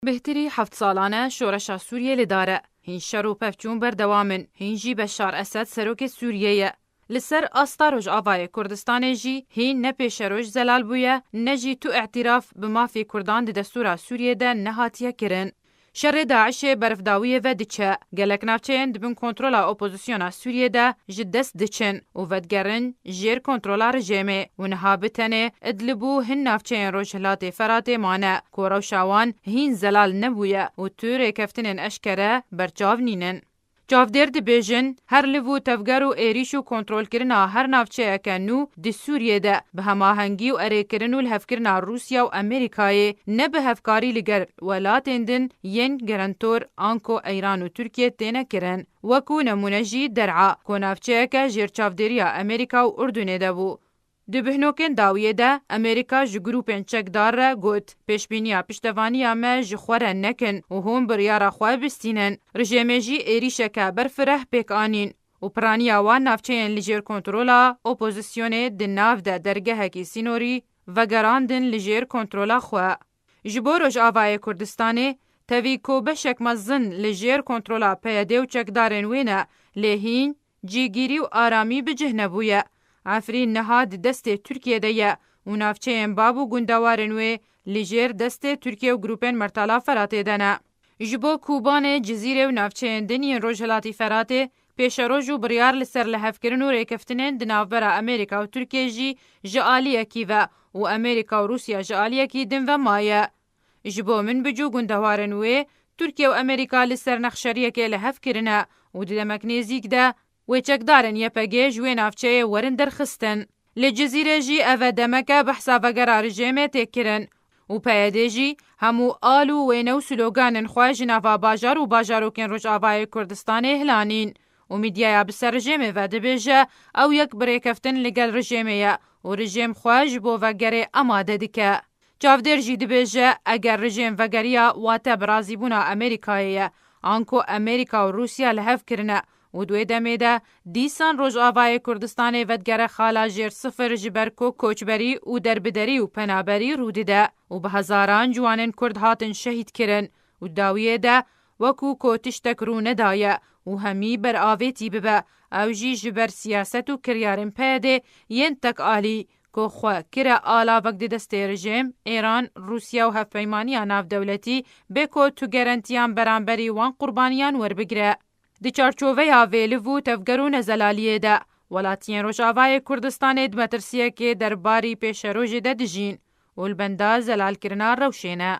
بهتری 7 سالانه شورشا سوریه لداره. هین شر و پفچون بردوامن. هین جی بشار اسد سروک سوریه. لسر آستا روجاوای کردستان جی هین نه پیش روج زلال بویه نه جی تو اعتراف به مافی کردان د دستور سوریه ده نهاتیه کرن. شر داعش برفداویه و دچه گلک نافچین دبن کنترولا اپوزیسیونا سوریه ده جدست دچن و ودگرن جیر کنترولا رژیمه و نهابتنه ادلبو هن نافچین روجهلات فرات مانه کورو شاوان هین زلال نبویه و تو ریکفتنن اشکره برچاو نینن. جاودر دبیجن هر لیو تفگر و ایریش و کنترل کرنا هر نافچه اکنو دی سوریه ده به هماهنگی و اره کرنو الهف کرنا روسیا و امریکای نه به هفکاری لگر ولاتین دن ین گرانتور آنکو ایران و ترکیه تینه کرن وکو نمونجی درعا که نافچه اکا جیر چاودریا امریکا و اردونه ده بو. دی بهنوکن داویه ده امریکا جگروپن چکدار را گوت پیشبینیا پشتوانیا ما جخوره نکن و هم بریارا خواه بستینن رژیمه جی ایریشکا برفره پیک آنین و پرانیا وان نافچین لجیر کنترولا اپوزیسیونه دی ناف ده درگه هکی سینوری و گراندن لجیر کنترولا خواه. جبو روجاوای کردستانه تاوی کو بشک مزن لجیر کنترولا پیاده و چکدارن وینه لهین جیگیری و آرامی بجه نبویه. عفرین نهاد دست ترکیه ده و نافچه بابو گندوارنوی لیجر دست ترکیه و گروپن مرتلا فراته دنه. جبو کوبان جزیره و نافچه دنی روجهلاتی فراته پیش روجو بریار لسر لحف کرن و ریکفتنین دنافبرا امریکا و ترکیه جی جعالیه کی و امریکا و روسیا جعالیه کی دن و مایه. جبو من بجو گندوارنوی ترکیه و امریکا لسر نخشریه که لحف کرنه و دمک نزیک ده و چکدارن یپگه جوی نافچه ورن درخستن. لجزیره جی اوه دمکه بحثا وگرا رژیمه تکرن و پیاده جی همو آلو و نو سلوگانن خواه جنافا باجار و باجاروکن روجاوای کردستان اهلانین و میدیایا بسر رژیمه و دبیجه او یک بریکفتن لگل رژیمه و رژیم خواه جبو وگره اماده دکه. چاودر جی دبیجه اگر رژیم وگریا واته برازیبونا امریکایه آنکو امریکا و روسیا لحف کرنه و دوی دمیده دیسان روجاوای کردستان ودگره خالا جیر صفر جبرکو کوچبری و دربدری و پنابری رو دیده و به هزاران جوانن کرد هاتن شهید کرن و داویه ده وکو کوتش تکرو ندایه و همی بر آویتی ببه او جی جبر سیاست و کریارن پیده ین تک آلی که خواه کره آلا وقت دست رژیم ایران روسیا و هف پیمانی ناف دولتی بکو تو گرانتیان برانبری وان قربانیان ور بگره. دی چارچوبه یا ویلو تفگرون زلالیه ده ولاتین روجاوای کردستان دمترسیه که درباری پیش روژه ده دجین و البنده زلال کرنا روشینه.